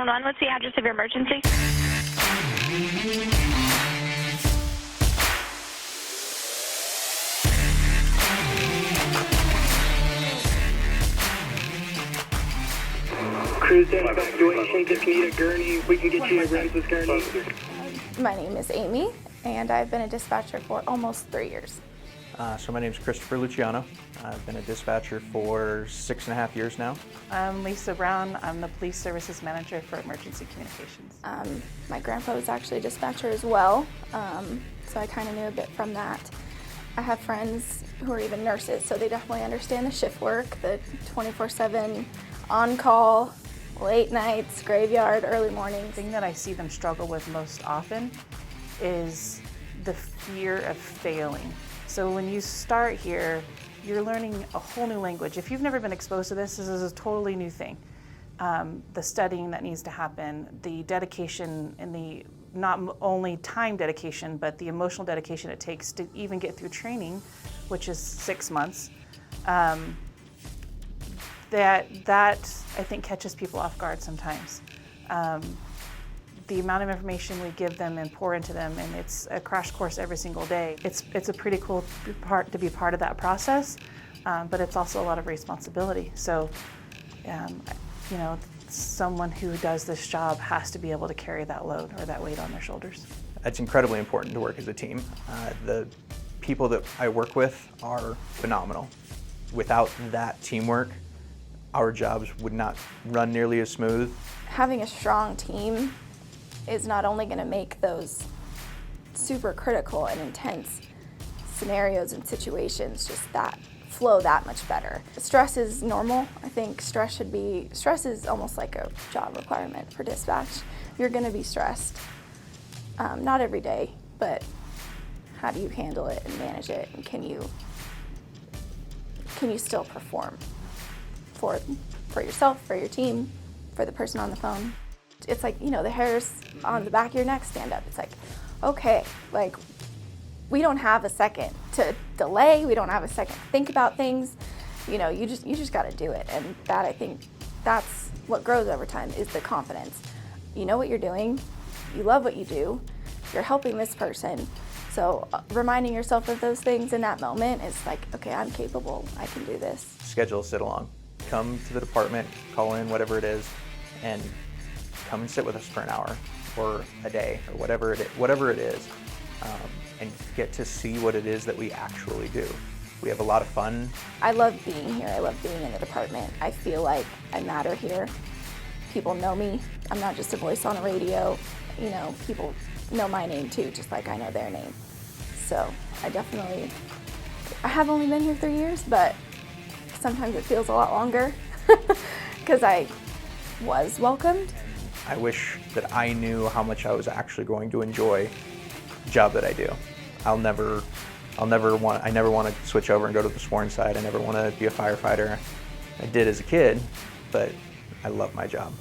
911, what's the address of your emergency? Cruise down evacuation, if you need a gurney, we can get you a Ramses gurney. My name is Amy, and I've been a dispatcher for almost 3 years. So my name is Christopher Luciano. I've been a dispatcher for 6.5 years now. I'm Lisa Brown. I'm the Police Services Manager for Emergency Communications. My grandpa was actually a dispatcher as well, so I kind of knew a bit from that. I have friends who are even nurses, so they definitely understand the shift work, the 24/7 on-call, late nights, graveyard, early mornings. The thing that I see them struggle with most often is the fear of failing. So when you start here, you're learning a whole new language. If you've never been exposed to this is a totally new thing. The studying that needs to happen, the dedication, and the not only time dedication, but the emotional dedication it takes to even get through training, which is 6 months. That I think catches people off guard sometimes. The amount of information we give them and pour into them, and it's a crash course every single day. It's a pretty cool part to be part of that process, but it's also a lot of responsibility. So, someone who does this job has to be able to carry that load or that weight on their shoulders. It's incredibly important to work as a team. The people that I work with are phenomenal. Without that teamwork, our jobs would not run nearly as smooth. Having a strong team is not only going to make those super critical and intense scenarios and situations just that flow that much better. Stress is normal. I think stress is almost like a job requirement for dispatch. You're going to be stressed, not every day, but how do you handle it and manage it, and can you still perform for yourself, for your team, for the person on the phone? It's like, the hairs on the back of your neck stand up. It's like, okay, like, we don't have a second to delay. We don't have a second to think about things. You just got to do it. And that, I think, that's what grows over time, is the confidence. You know what you're doing. You love what you do. You're helping this person. So reminding yourself of those things in that moment is like, okay, I'm capable. I can do this. Schedule a sit-along. Come to the department, call in, whatever it is, and come and sit with us for an hour or a day or whatever it is, and get to see what it is that we actually do. We have a lot of fun. I love being here. I love being in the department. I feel like I matter here. People know me. I'm not just a voice on a radio. People know my name too, just like I know their name. So I have only been here 3 years, but sometimes it feels a lot longer because I was welcomed. I wish that I knew how much I was actually going to enjoy the job that I do. I never want to switch over and go to the sworn side. I never want to be a firefighter. I did as a kid, but I love my job.